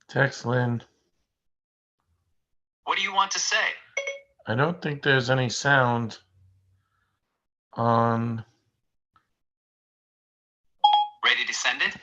Text Lynn. What do you want to say? I don't think there's any sound on. Ready to send it?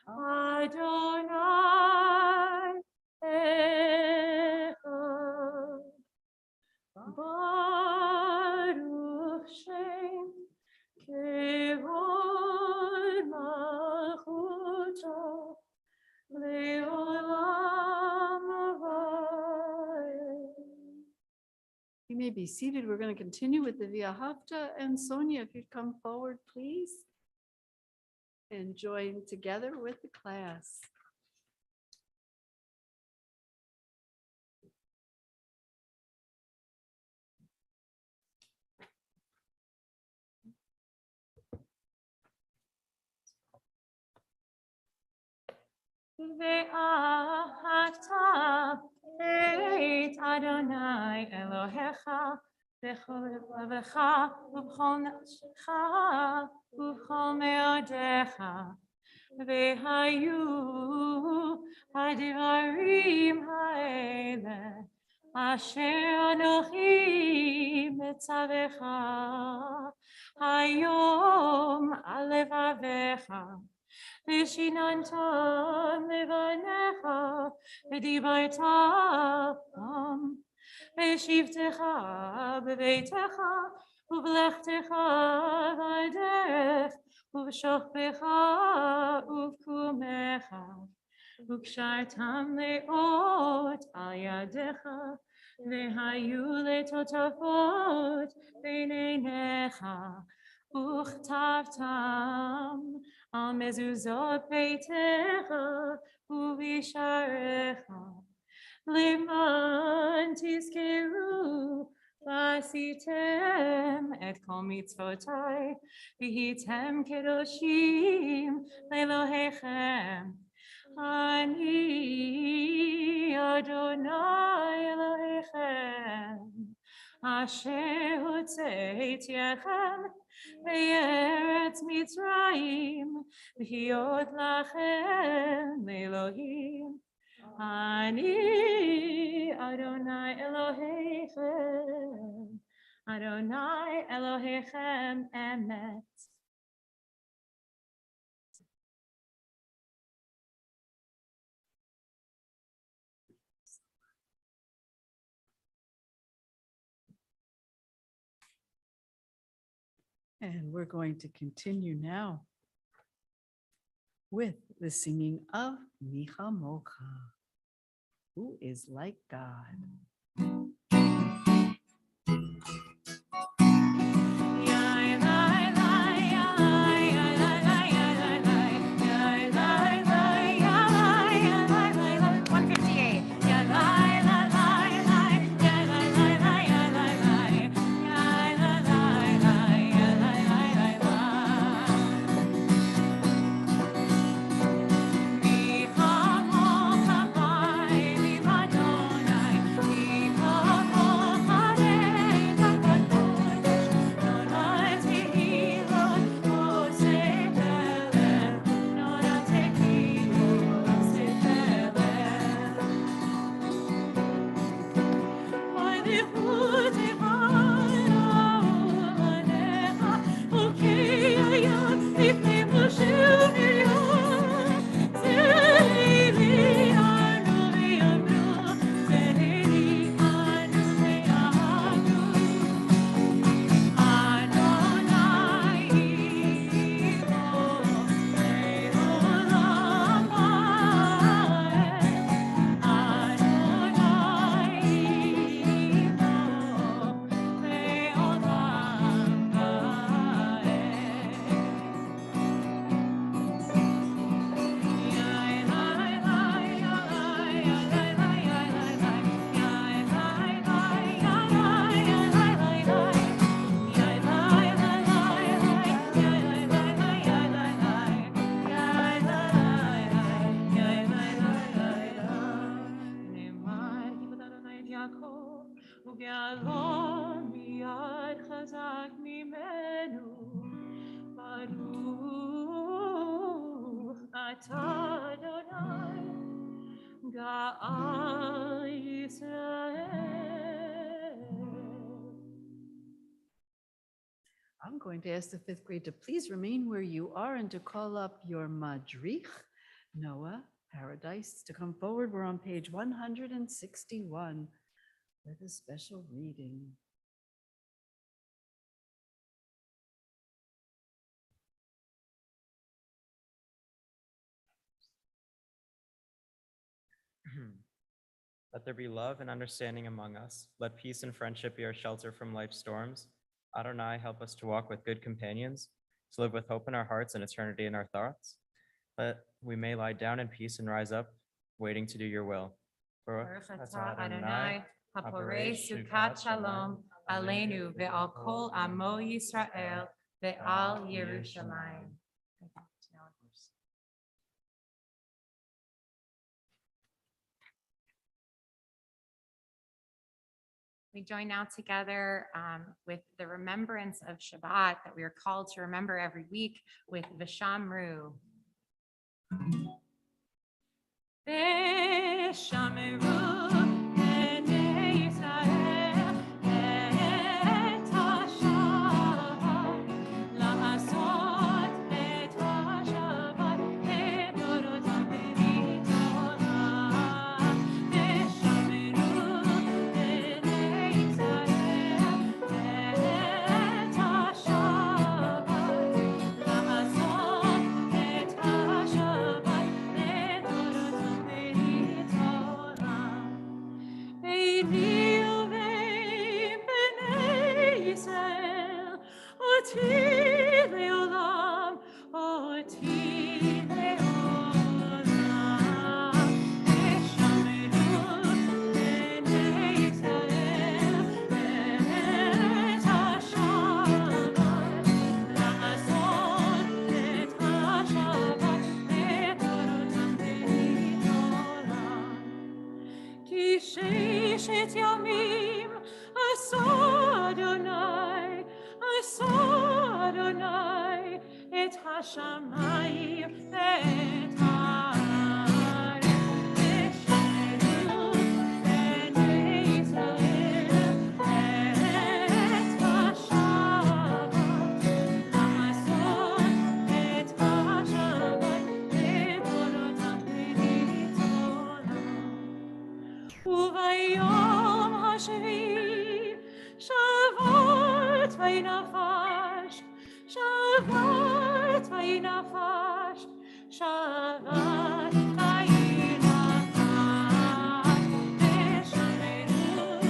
Adonai Echad. Baruch Shem Kevod Malchuto Leolam Avayim. You may be seated. We're going to continue with the Via Hafta. And Sonia, if you'd come forward, please, and join together with the class. Ve'ahavta et Adonai Elohecha b'chol levecha u'b'chol nafshecha u'b'chol me'odecha ve'hayu hadivarim ha'ele asher Anochi metzavecha hayom alevavecha Vishinantam levanecha, v'dibartam, v'shivtecha b'veitecha, u'v'lechtecha v'derech, u'v'shochbecha u'v'kumecha, u'kshartam le'ot al yadecha, v'hayu le'totafot b'neinecha, u'chtavtam al mezuzot beitecha uvisharecha leman tizkeru vasitem et kol mitzvotai vihitem kedoshim lelohechem ani Adonai Elohechem asher hotzeitiechem Be'eretz Mitzrayim, v'hiyot lachem Elohim. Ani Adonai Elohechem, Adonai Elohechem emet. And we're going to continue now with the singing of Micha Mocha, who is like God. I'm going to ask the fifth grade to please remain where you are and to call up your madrich, Noah, Paradise, to come forward. We're on page 161 with a special reading. Let there be love and understanding among us. Let peace and friendship be our shelter from life's storms. Adonai, help us to walk with good companions, to live with hope in our hearts and eternity in our thoughts. That we may lie down in peace and rise up, waiting to do your will. Baruch atah Adonai, haporei sukat shalom, aleinu ve'al kol amo Yisrael, ve'al Yerushalayim. We join now together with the remembrance of Shabbat that we are called to remember every week with V'shamru. V'shamru b'nei Yisrael et hashabat la'asot et hashabat לדורותם בריתם. V'shamru b'nei Yisrael et hashabat la'asot et hashabat לדורותם בריתם. Eini uvei b'nei Yisrael, oti le'olam, oti le'olam. V'shamru b'nei Yisrael et hashabat, la'asot et hashabat לדורותם בריתם. כי ששת ימים עשה אדוני את השמיים ואת הארץ. ושמרו בני ישראל את השבת, לעשות את השבת לדורותם בריתם. וביום השביעי שבת וינפש, שבת וינפש, שבת וינפש. ושמרו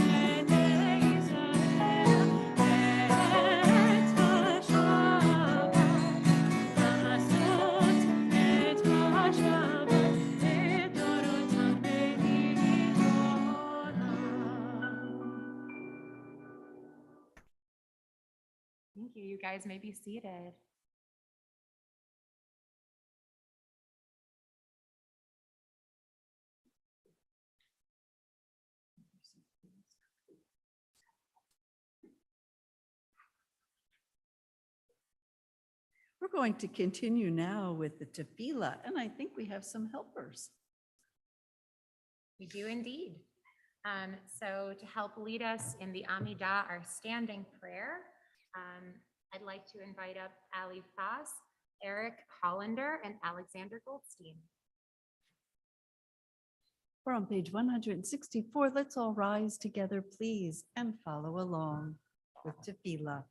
בני ישראל את השבת, לעשות את השבת לדורותם בריתם. Thank you. You guys may be seated. We're going to continue now with the tefillah, and I think we have some helpers. We do indeed. So to help lead us in the Amidah, our standing prayer, I'd like to invite up Ali Fass, Eric Hollander, and Alexander Goldstein. We're on page 164. Let's all rise together, please, and follow along with tefillah.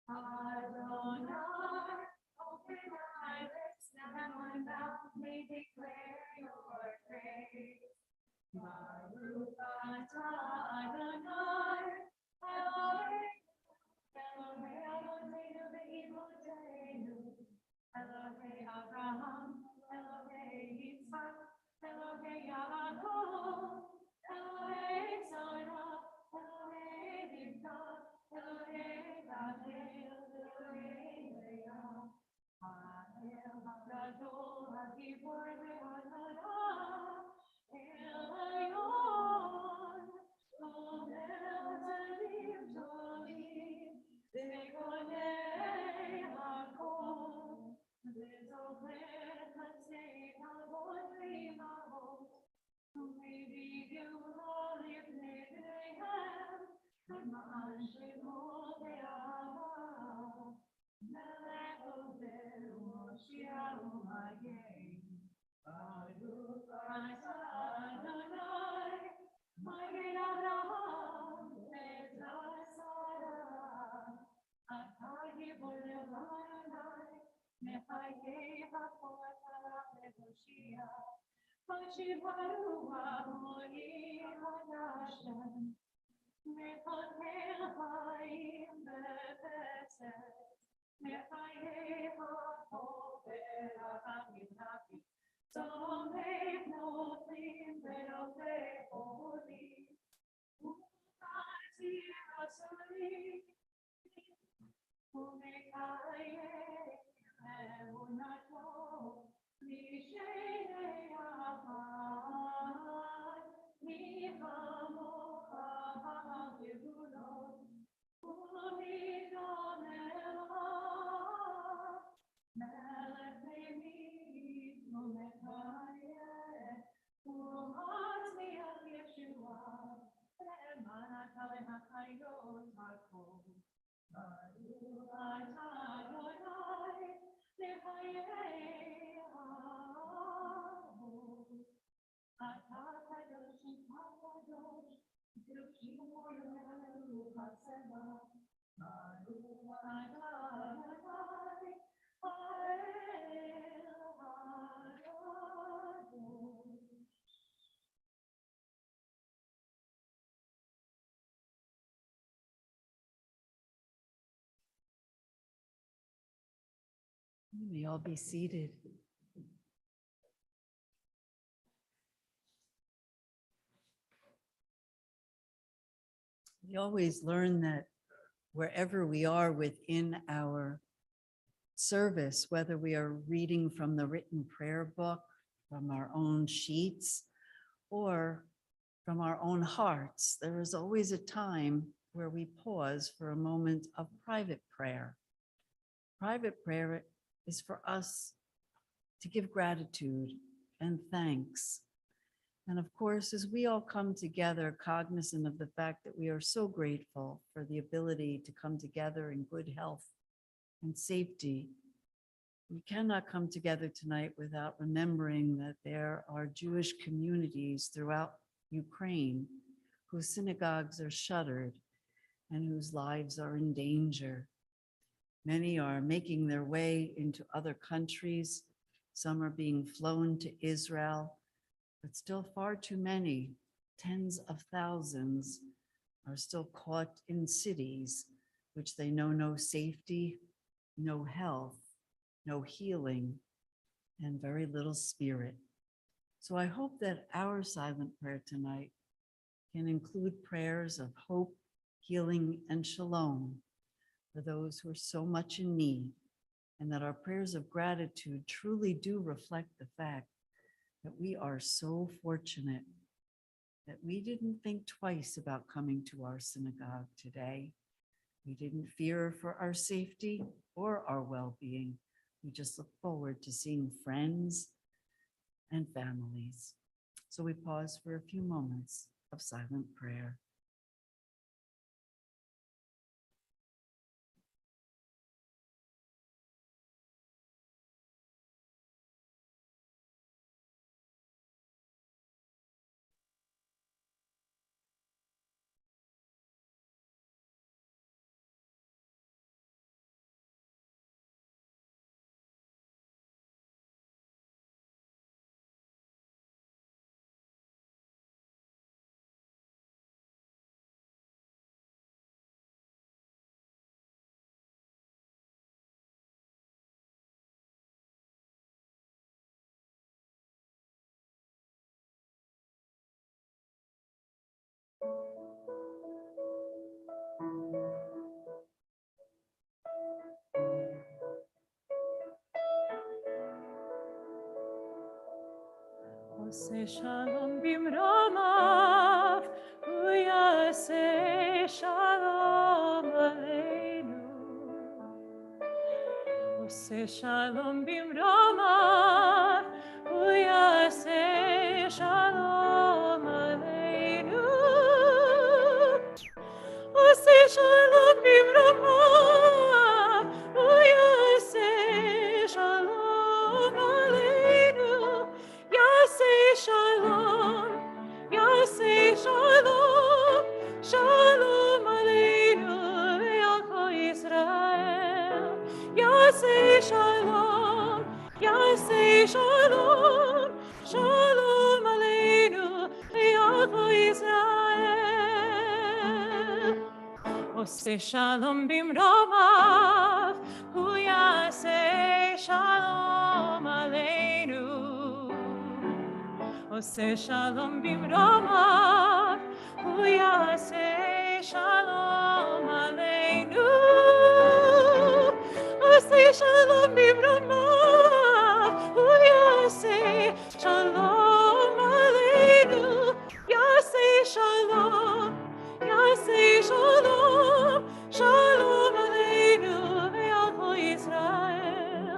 Adonai, open my lips, and my mouth may declare your praise. Baruch atah Adonai, Elohei Eloheinu ve'imotenu, Elohei Abraham, Elohei Yitzchak, Elohei Yaakov, Elohei Sarah, Elohei Rivka, Elohei Rachel, Elohei Leah, Ha'el HaGadol HaGibor ve'Hanara, El Elyon, Omer Zalim Tolim, Ve'gonei Hakol, Ve'zocher Chatzei Avot Ve'imavot, You may all be seated. We always learn that wherever we are within our service, whether we are reading from the written prayer book, from our own sheets, or from our own hearts, there is always a time where we pause for a moment of private prayer. Private prayer is for us to give gratitude and thanks. And of course, as we all come together, cognizant of the fact that we are so grateful for the ability to come together in good health and safety, we cannot come together tonight without remembering that there are Jewish communities throughout Ukraine whose synagogues are shuttered and whose lives are in danger. Many are making their way into other countries. Some are being flown to Israel, but still far too many, tens of thousands, are still caught in cities which they know no safety, no health, no healing, and very little spirit. So I hope that our silent prayer tonight can include prayers of hope, healing, and shalom for those who are so much in need, and that our prayers of gratitude truly do reflect the fact that we are so fortunate that we didn't think twice about coming to our synagogue today. We didn't fear for our safety or our well-being. We just look forward to seeing friends and families. So we pause for a few moments of silent prayer. Ose shalom bimromav, uyase shalom aleinu. Ose shalom bimromav, uyase shalom aleinu. Ose shalom bimromav, uyase shalom aleinu. Yaseh shalom, Yaseh shalom, shalom aleinu ve'al kol Yisrael. Yaseh shalom, Yaseh Shalom, Shalom Aleinu, Yavo Israel. Oseh Shalom Bimromav, Hu Yaseh Shalom Aleinu. Oseh Shalom Bimromav, Hu Yaseh Shalom Aleinu. Oseh Shalom Bimromav, Hu Yaseh Shalom Aleinu. Yaseh Shalom, Yaseh Shalom, Shalom Aleinu, Ve'alko Yisrael.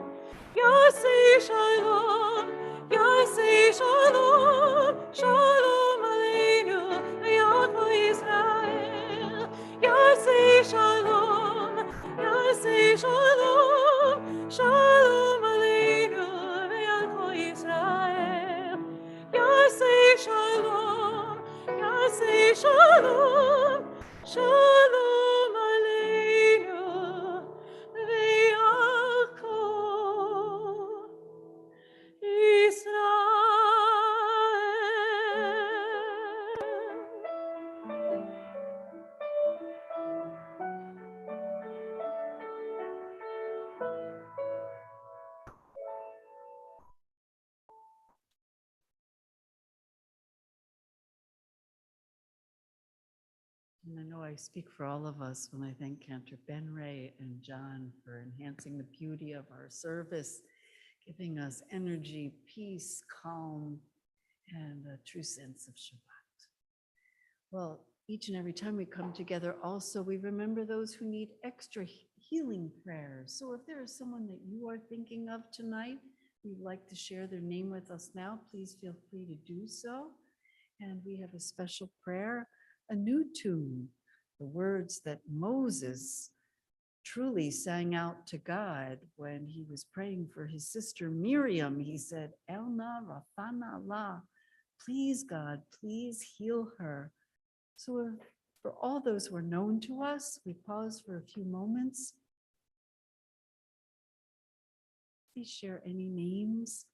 Yaseh Shalom, Yaseh Shalom, Shalom Aleinu, Ve'alko Yisrael. Yaseh Shalom, Yaseh Shalom, Shalom Aleinu, Ve'alko Yisrael. Yaseh Shalom, Yaseh Shalom, Shalom Aleinu, Ve'alko And I know I speak for all of us when I thank Cantor Ben Ray and John for enhancing the beauty of our service, giving us energy, peace, calm, and a true sense of Shabbat. Well, each and every time we come together, also, we remember those who need extra healing prayers. So if there is someone that you are thinking of tonight, you'd like to share their name with us now, please feel free to do so. And we have a special prayer, a new tune, the words that Moses truly sang out to God when he was praying for his sister Miriam. He said, Elna Rafana La, please God, please heal her. So for all those who are known to us, we pause for a few moments. Please share any names.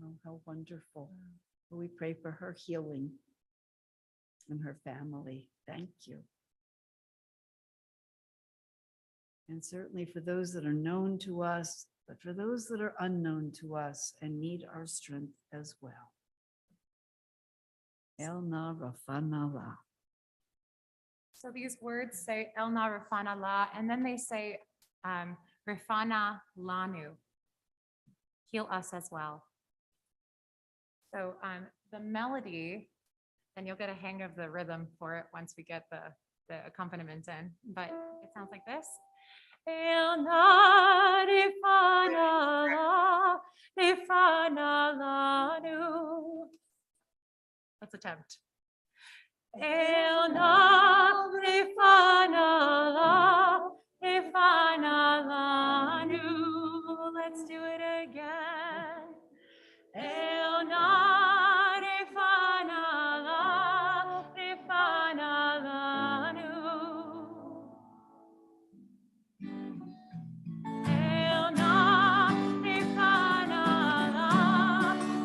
Oh, how wonderful. We pray for her healing and her family. Thank you. And certainly for those that are known to us, but for those that are unknown to us and need our strength as well. Elna Rafana La. So these words say Elna Rafana La, and then they say Rafana Lanu, heal us as well. So the melody, and you'll get a hang of the rhythm for it once we get the accompaniment in, but it sounds like this. Elna Rafana La, Rafana Lanu. Let's attempt. Elna Rafana La, Rafana Lanu. Let's do it again. Elna Rafana La, Rafana Lanu. Elna Rafana La,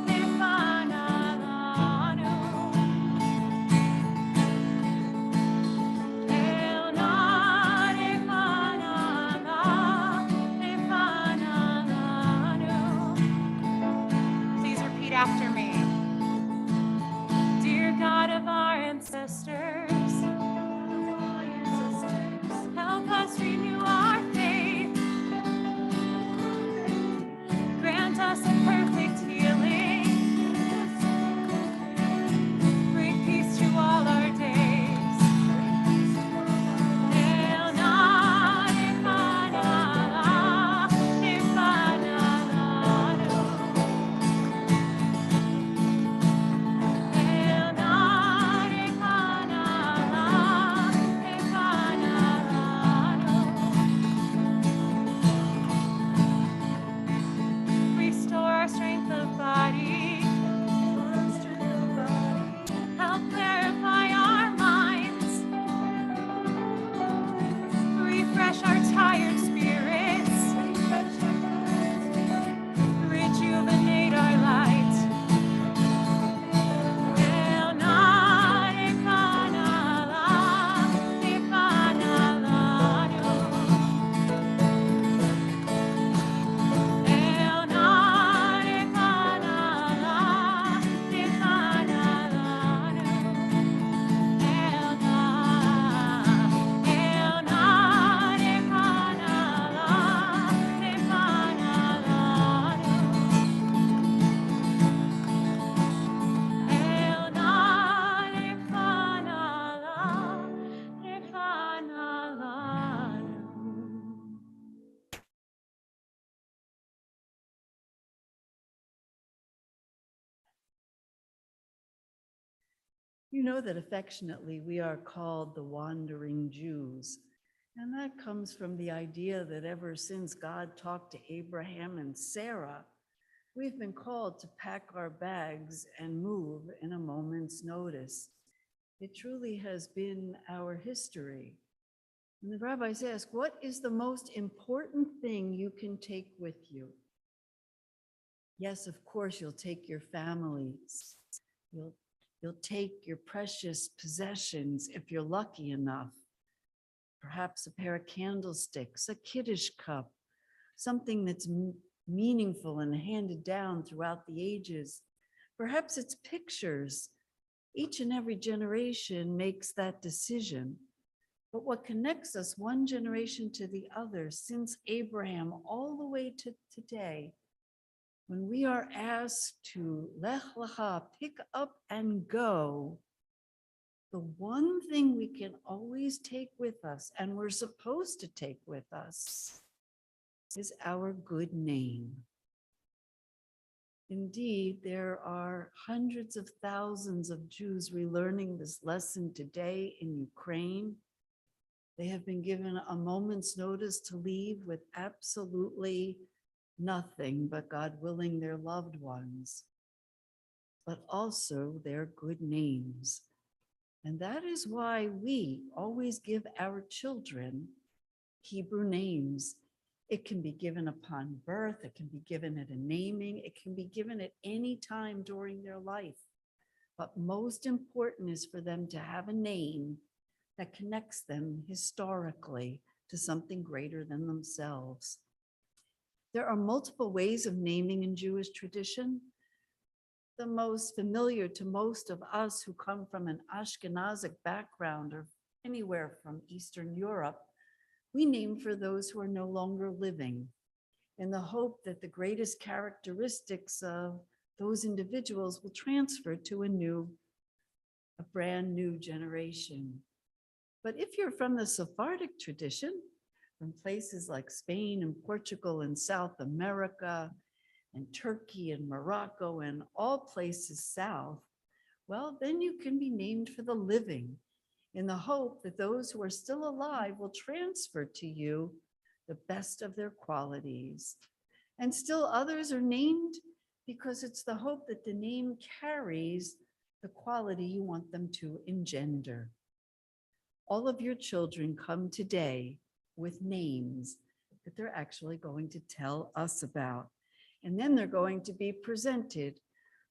Rafana Lanu. Elna Rafana La, You know that affectionately we are called the wandering Jews. And that comes from the idea that ever since God talked to Abraham and Sarah, we've been called to pack our bags and move in a moment's notice. It truly has been our history. And the rabbis ask, what is the most important thing you can take with you? Yes, of course, you'll take your families. You'll take your precious possessions if you're lucky enough. Perhaps a pair of candlesticks, a Kaddish cup, something that's meaningful and handed down throughout the ages. Perhaps it's pictures. Each and every generation makes that decision. But what connects us one generation to the other since Abraham all the way to today, when we are asked to lech lecha, pick up and go, the one thing we can always take with us, and we're supposed to take with us, is our good name. Indeed, there are hundreds of thousands of Jews relearning this lesson today in Ukraine. They have been given a moment's notice to leave with absolutely nothing but, God willing, their loved ones, but also their good names. And that is why we always give our children Hebrew names. It can be given upon birth, it can be given at a naming, it can be given at any time during their life. But most important is for them to have a name that connects them historically to something greater than themselves. There are multiple ways of naming in Jewish tradition. The most familiar to most of us who come from an Ashkenazic background or anywhere from Eastern Europe, we name for those who are no longer living in the hope that the greatest characteristics of those individuals will transfer to a brand new generation. But if you're from the Sephardic tradition, from places like Spain and Portugal and South America and Turkey and Morocco and all places south, well, then you can be named for the living in the hope that those who are still alive will transfer to you the best of their qualities. And still others are named because it's the hope that the name carries the quality you want them to engender. All of your children come today with names that they're actually going to tell us about. And then they're going to be presented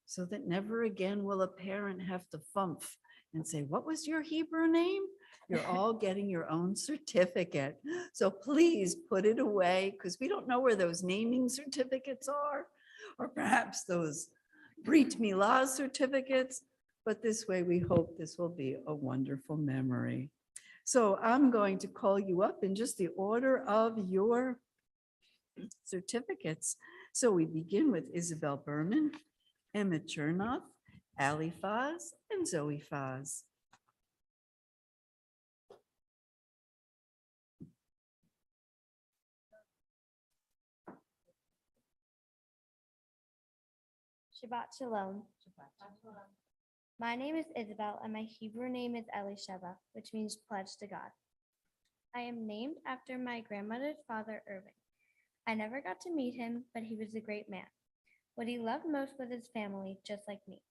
so that never again will a parent have to fumph and say, what was your Hebrew name? You're all getting your own certificate. So please put it away because we don't know where those naming certificates are, or perhaps those Brit Milah certificates. But this way, we hope this will be a wonderful memory. So I'm going to call you up in just the order of your certificates. So we begin with Isabel Berman, Emma Chernoff, Ali Faz, and Zoe Faz. Shabbat Shalom. My name is Isabel, and my Hebrew name is Elisheva, which means pledge to God. I am named after my grandmother's father, Irving. I never got to meet him, but he was a great man. What he loved most was his family, just like me.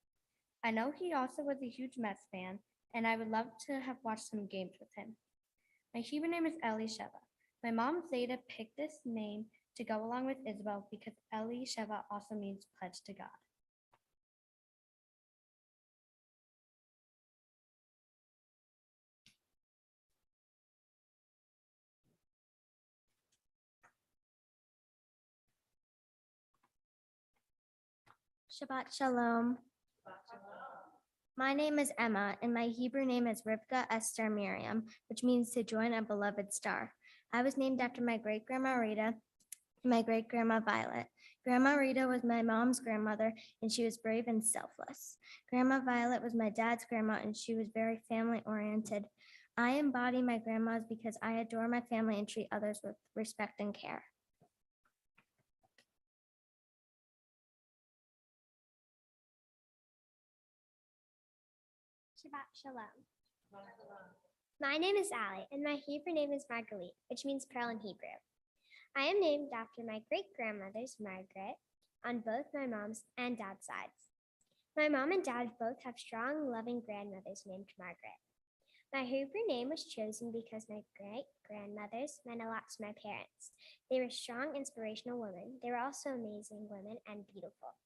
I know he also was a huge Mets fan, and I would love to have watched some games with him. My Hebrew name is Elisheva. My mom Zeta picked this name to go along with Isabel because Elisheva also means pledge to God. Shabbat Shalom. My name is Emma, and my Hebrew name is Rivka Esther Miriam, which means to join a beloved star. I was named after my great-grandma Rita and my great-grandma Violet. Grandma Rita was my mom's grandmother, and she was brave and selfless. Grandma Violet was my dad's grandma, and she was very family-oriented. I embody my grandmas because I adore my family and treat others with respect and care. Shabbat Shalom. My name is Ali, and my Hebrew name is Margalit, which means pearl in Hebrew. I am named after my great-grandmothers, Margaret, on both my mom's and dad's sides. My mom and dad both have strong, loving grandmothers named Margaret. My Hebrew name was chosen because my great-grandmothers meant a lot to my parents. They were strong, inspirational women. They were also amazing women and beautiful.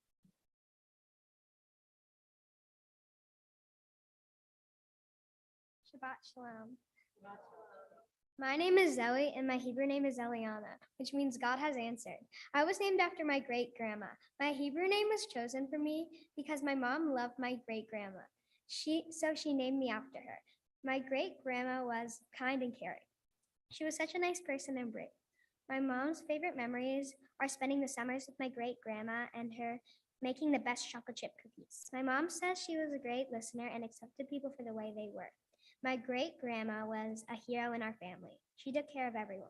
Shabbat Shalom. My name is Zoe, and my Hebrew name is Eliana, which means God has answered. I was named after my great-grandma. My Hebrew name was chosen for me because my mom loved my great-grandma. So she named me after her. My great-grandma was kind and caring. She was such a nice person and brave. My mom's favorite memories are spending the summers with my great-grandma and her making the best chocolate chip cookies. My mom says she was a great listener and accepted people for the way they were. My great-grandma was a hero in our family. She took care of everyone.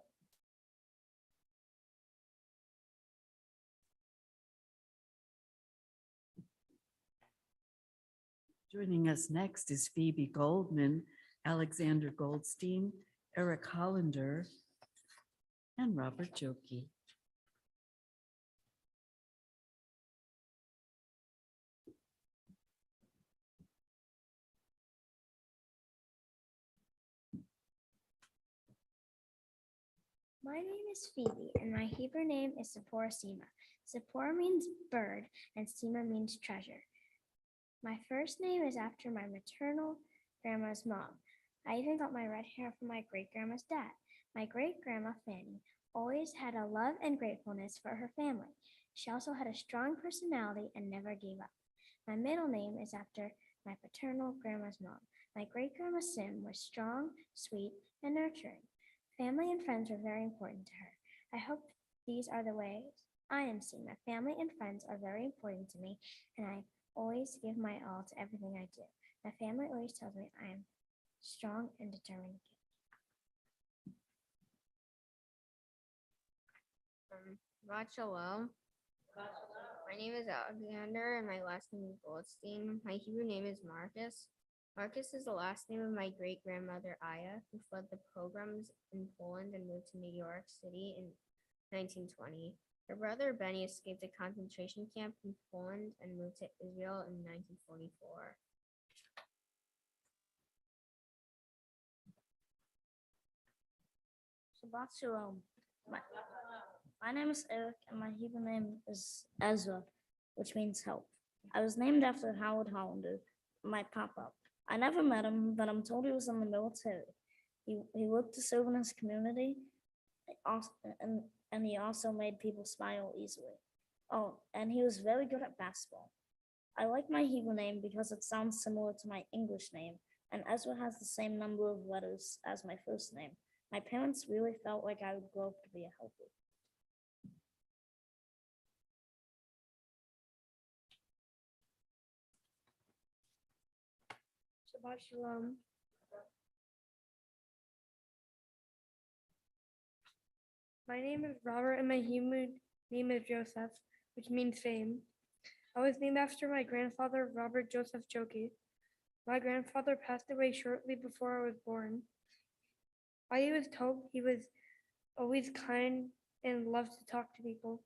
Joining us next is Phoebe Goldman, Alexander Goldstein, Eric Hollander, and Robert Joki. My name is Phoebe, and my Hebrew name is Sephora Sema. Sephora means bird, and Sema means treasure. My first name is after my maternal grandma's mom. I even got my red hair from my great-grandma's dad. My great-grandma, Fanny, always had a love and gratefulness for her family. She also had a strong personality and never gave up. My middle name is after my paternal grandma's mom. My great-grandma Sim was strong, sweet, and nurturing. Family and friends were very important to her. I hope these are the ways I am seen. My family and friends are very important to me, and I always give my all to everything I do. My family always tells me I am strong and determined. Shabbat Shalom. My name is Alexander, and my last name is Goldstein. My Hebrew name is Marcus. Marcus is the last name of my great-grandmother Aya, who fled the pogroms in Poland and moved to New York City in 1920. Her brother Benny escaped a concentration camp in Poland and moved to Israel in 1944. Shabbat Shalom. My name is Eric, and my Hebrew name is Ezra, which means help. I was named after Howard Hollander, my papa. I never met him, but I'm told he was in the military. He worked to serve in his community, and he also made people smile easily. Oh, and he was very good at basketball. I like my Hebrew name because it sounds similar to my English name, and Ezra has the same number of letters as my first name. My parents really felt like I would grow up to be a helper. Shabbat Shalom. My name is Robert, and my Hebrew name is Joseph, which means fame. I was named after my grandfather, Robert Joseph Joki. My grandfather passed away shortly before I was born. I was told he was always kind and loved to talk to people.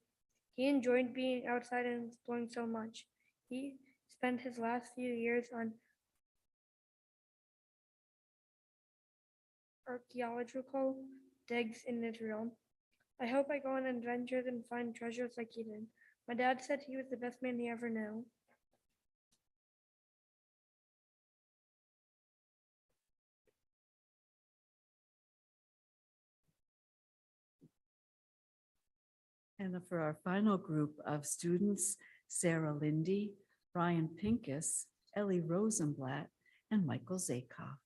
He enjoyed being outside and exploring so much. He spent his last few years on archaeological digs in Israel. I hope I go on adventures and find treasures like he did. My dad said he was the best man he ever knew. And for our final group of students, Sarah Lindy, Brian Pincus, Ellie Rosenblatt, and Michael Zakoff.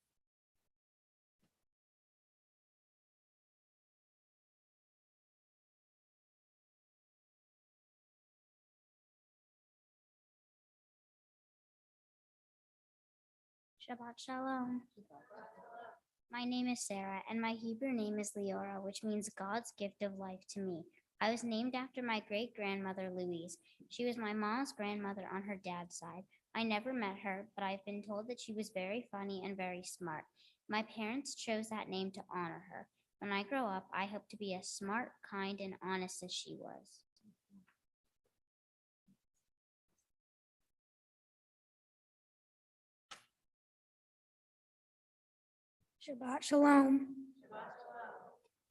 Shabbat Shalom. My name is Sarah, and my Hebrew name is Leora, which means God's gift of life to me. I was named after my great-grandmother, Louise. She was my mom's grandmother on her dad's side. I never met her, but I've been told that she was very funny and very smart. My parents chose that name to honor her. When I grow up, I hope to be as smart, kind, and honest as she was. Shabbat Shalom.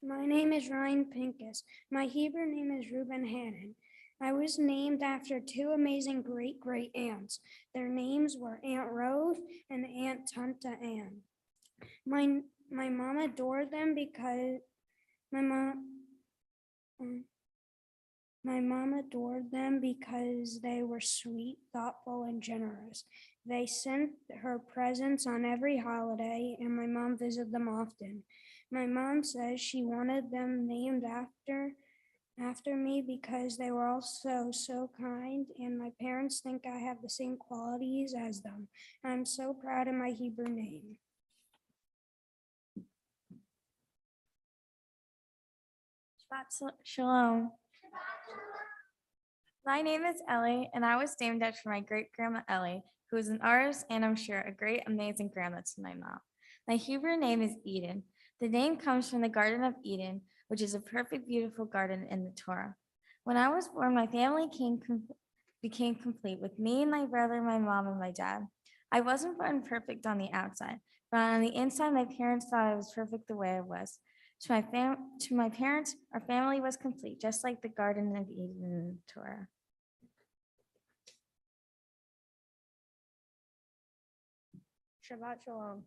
My name is Ryan Pincus. My Hebrew name is Reuben Hannon. I was named after two amazing great aunts. Their names were Aunt Rose and Aunt Tanta Ann. My mom adored them because my mom adored them because they were sweet, thoughtful, and generous. They sent her presents on every holiday, and my mom visited them often. My mom says she wanted them named after me because they were all so kind, and my parents think I have the same qualities as them. I'm so proud of my Hebrew name. Shabbat Shalom. My name is Ellie, and I was named after my great grandma Ellie, who is an artist and I'm sure a great, amazing grandma to my mom. My Hebrew name is Eden. The name comes from the Garden of Eden, which is a perfect, beautiful garden in the Torah. When I was born, my family became complete with me, my brother, my mom, and my dad. I wasn't born perfect on the outside, but on the inside, my parents thought I was perfect the way I was. To my parents, our family was complete, just like the Garden of Eden in the Torah. Shabbat Shalom.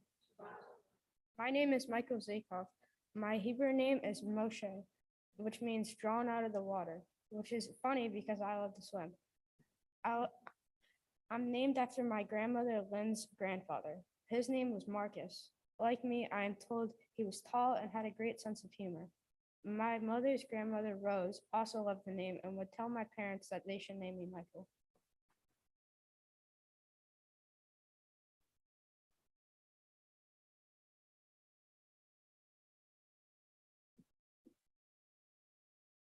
My name is Michael Zakoff. My Hebrew name is Moshe, which means drawn out of the water, which is funny because I love to swim. I'm named after my grandmother Lynn's grandfather. His name was Marcus. Like me, I am told he was tall and had a great sense of humor. My mother's grandmother Rose also loved the name and would tell my parents that they should name me Michael.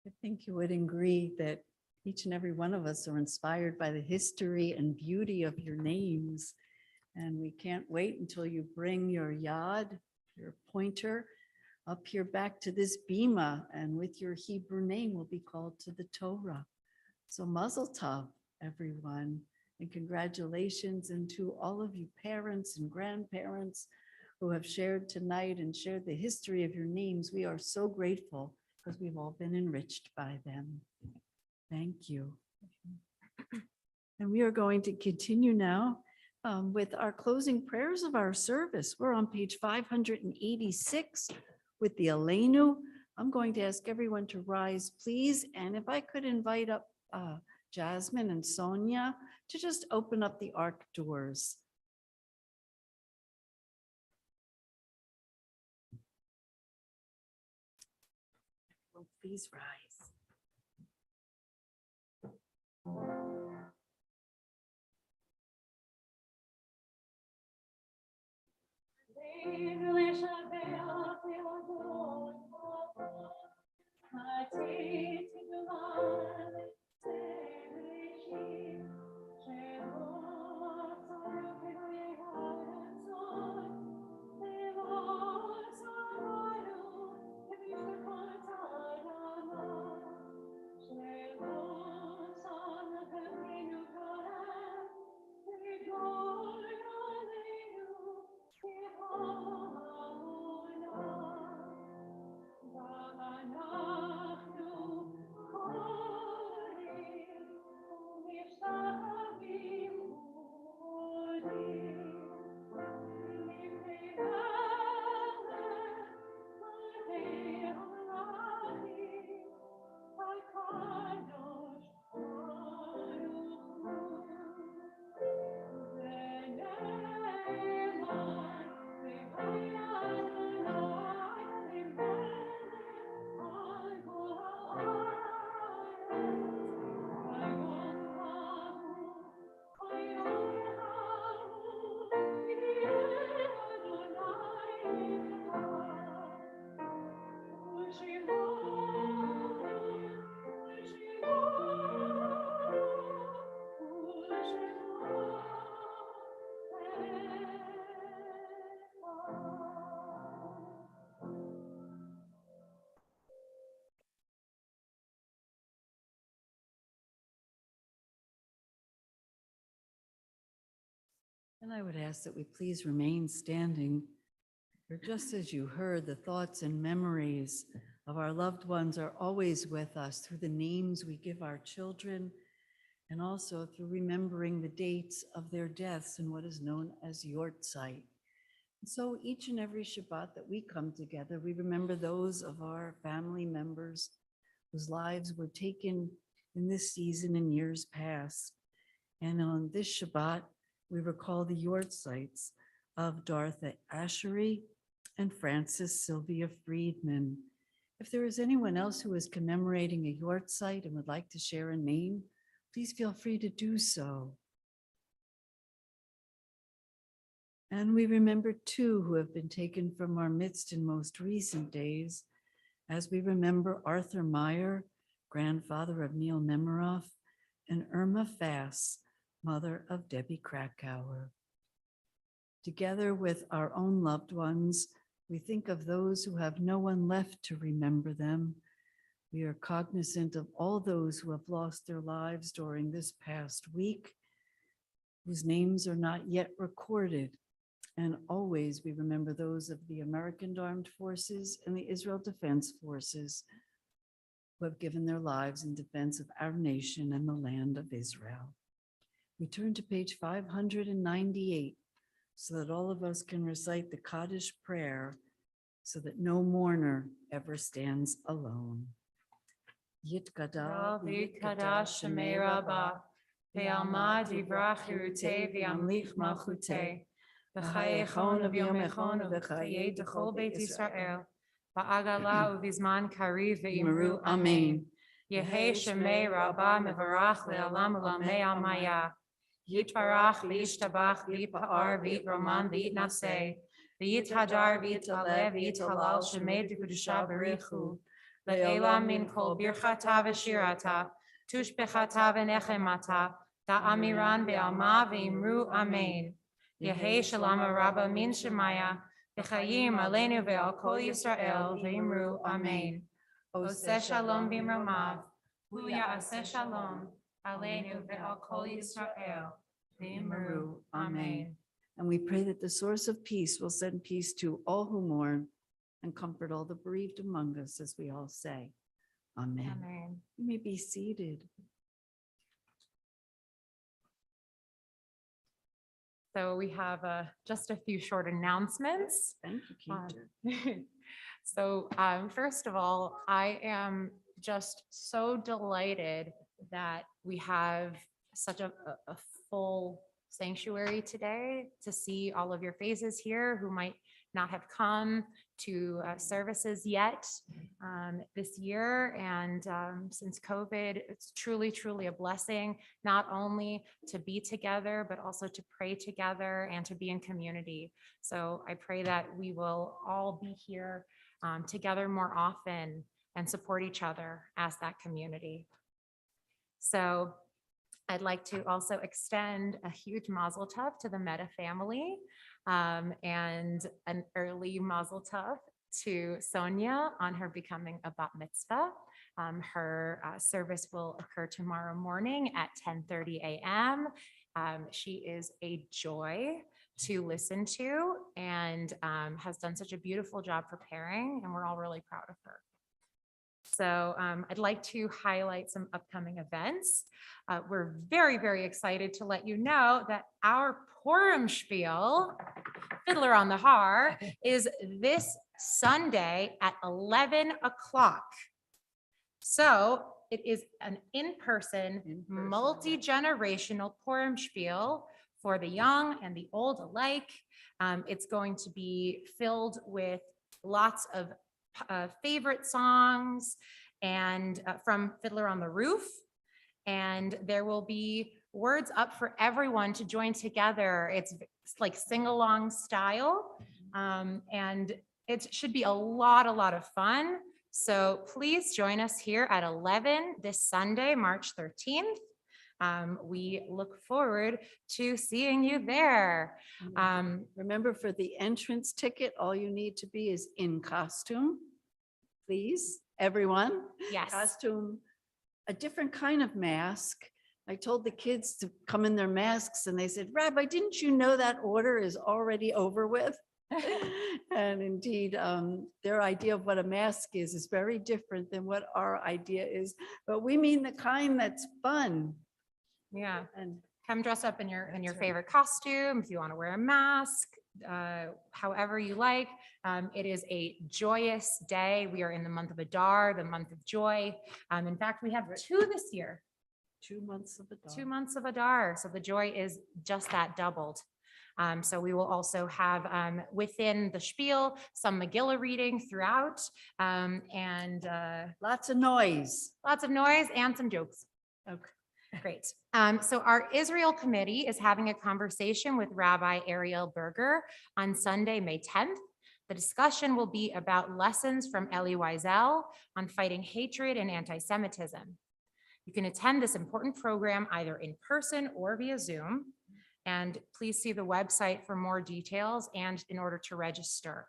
I think you would agree that each and every one of us are inspired by the history and beauty of your names. And we can't wait until you bring your yad, your pointer, up here back to this bima, and with your Hebrew name will be called to the Torah. So mazel tov, everyone, and congratulations, and to all of you parents and grandparents who have shared tonight and shared the history of your names. We are so grateful because we've all been enriched by them. Thank you. And we are going to continue now with our closing prayers of our service. We're on page 586 with the Aleinu. I'm going to ask everyone to rise, please. And if I could invite up Jasmine and Sonia to just open up the ark doors. Well, please rise. And I would ask that we please remain standing, for just as you heard, the thoughts and memories of our loved ones are always with us through the names we give our children, and also through remembering the dates of their deaths in what is known as Yortzeit. And so each and every Shabbat that we come together, we remember those of our family members whose lives were taken in this season in years past. And on this Shabbat, we recall the Yortzeits of Dorothy Ashery and Frances Sylvia Friedman. If there is anyone else who is commemorating a Yortzeit and would like to share a name, please feel free to do so. And we remember two who have been taken from our midst in most recent days, as we remember Arthur Meyer, grandfather of Neil Nemiroff, and Irma Fass, mother of Debbie Krakauer. Together with our own loved ones, we think of those who have no one left to remember them. We are cognizant of all those who have lost their lives during this past week, whose names are not yet recorded. And always we remember those of the American Armed Forces and the Israel Defense Forces who have given their lives in defense of our nation and the land of Israel. We turn to page 598 so that all of us can recite the Kaddish Prayer so that no mourner ever stands alone. Yitkada V'yitkada Shemei Rabbah, Ve'alma divrach Hirutei Ve'amlich Malchutei, V'chayechon V'yomechon V'chayei D'chol Beit Yisrael, V'agala U'vizman Kariv Ve'imru Amen. Yehei Shemei Rabbah Mevarach Le'alam U'lamei Almaya, Yitbarach V'yishtabach V'yipa'ar V'yitroman V'yitnaseh, V'yithadar V'yitale V'yithalal Shemei D'Kedusha B'richu, Le'elam min kol birchata v'shirata, tushbechata v'nechemata, da'amiran be'alma v'imru amen. Yehei shalom rabba min shemaya, v'chayim aleinu ve'al kol Yisrael v'imru amen. Oseh shalom b'imromav, hu ya'aseh shalom, aleinu ve'al kol Yisrael v'imru amen. And we pray that the source of peace will send peace to all who mourn and comfort all the bereaved among us, as we all say. Amen. Amen. You may be seated. So we have just a few short announcements. Thank you, Keisha. So first of all, I am just so delighted that we have such a full sanctuary today, to see all of your faces here who might not have come to services yet this year. And since COVID, it's truly, truly a blessing, not only to be together, but also to pray together and to be in community. So I pray that we will all be here together more often and support each other as that community. So I'd like to also extend a huge mazel tov to the Meta family, and an early mazel tov to Sonia on her becoming a bat mitzvah. Her service will occur tomorrow morning at 10:30 a.m. She is a joy to listen to and has done such a beautiful job preparing, and we're all really proud of her. So I'd like to highlight some upcoming events. We're very, very excited to let you know that our Purim Spiel, Fiddler on the Har, is this Sunday at 11 o'clock. So it is an in-person, multi-generational Purim Spiel for the young and the old alike. It's going to be filled with lots of favorite songs and from Fiddler on the Roof. And there will be words up for everyone to join together. It's like sing-along style. And it should be a lot of fun. So please join us here at 11 this Sunday, March 13th. We look forward to seeing you there. Remember, for the entrance ticket, all you need to be is in costume. Please, everyone. Yes. Costume, a different kind of mask I told the kids to come in their masks and they said, Rabbi, didn't you know that order is already over with? And indeed, their idea of what a mask is very different than what our idea is. But we mean the kind that's fun. Yeah. And Come dress up in your That's right. favorite costume. If you want to wear a mask, however you like. It is a joyous day. We are in the month of Adar, the month of joy. In fact, we have 2 this year. 2 months of Adar. 2 months of Adar. So the joy is just that doubled. So we will also have within the spiel some Megillah reading throughout, and Lots of noise. and some jokes. Okay. Great. So our Israel committee is having a conversation with Rabbi Ariel Berger on Sunday, May 10th. The discussion will be about lessons from Elie Wiesel on fighting hatred and anti-Semitism. You can attend this important program either in person or via Zoom. And please see the website for more details and in order to register.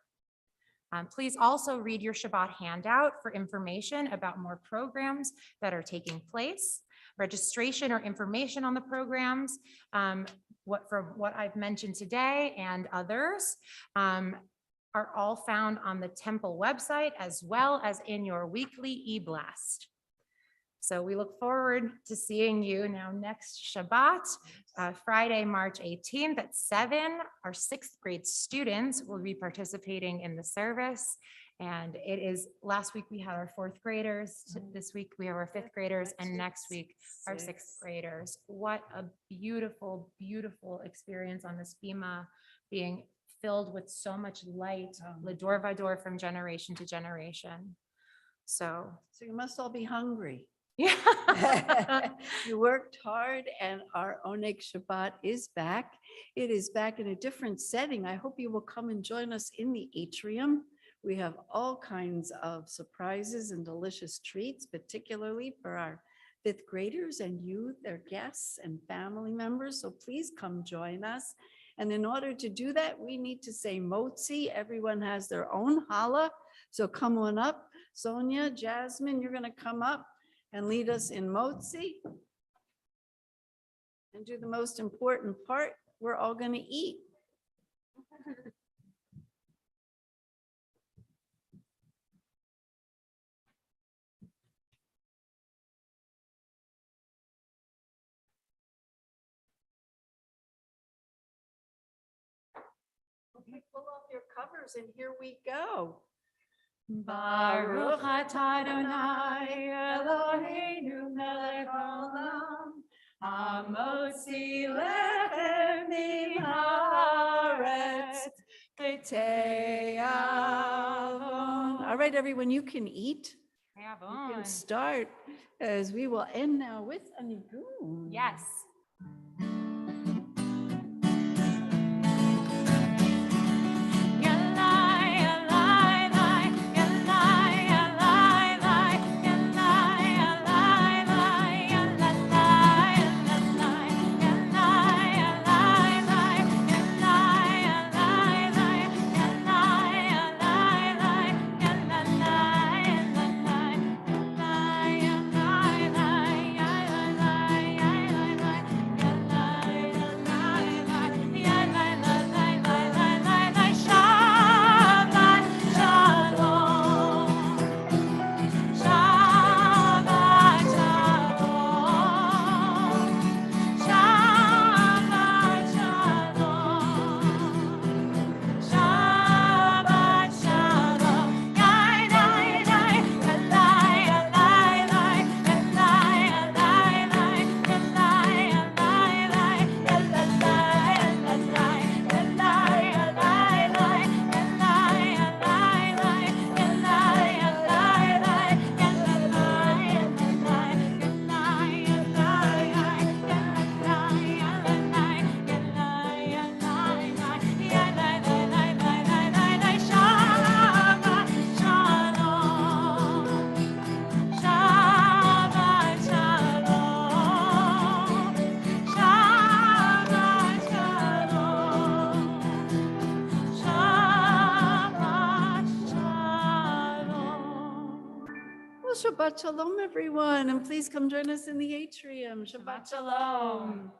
Please also read your Shabbat handout for information about more programs that are taking place. Registration or information on the programs, from what I've mentioned today and others, are all found on the temple website as well as in your weekly e-blast. So we look forward to seeing you now next Shabbat, Friday, March 18th at 7. Our 6th grade students will be participating in the service. And it is, last week we had our 4th graders. This week we have our 5th graders, and next week our 6th graders. What a beautiful, beautiful experience on this bima, being filled with so much light, Lador Vador, from generation to generation. So you must all be hungry. yeah. You worked hard, and our Oneg Shabbat is back. It is back in a different setting. I hope you will come and join us in the atrium. We have all kinds of surprises and delicious treats, particularly for our 5th graders and youth, their guests and family members. So please come join us. And in order to do that, we need to say Motzi. Everyone has their own challah. So come on up. Sonia, Jasmine, you're going to come up and lead us in Motzi and do the most important part. We're all going to eat. Okay, pull off your covers and here we go. Baruch atah Adonai Eloheinu melech haolam, hamotzi lechem min haaretz v'te'avon. All right, everyone, you can eat. Have You on. can start, as we will end now with a nigun. Yes. Shabbat Shalom, everyone, and please come join us in the atrium. Shabbat Shalom.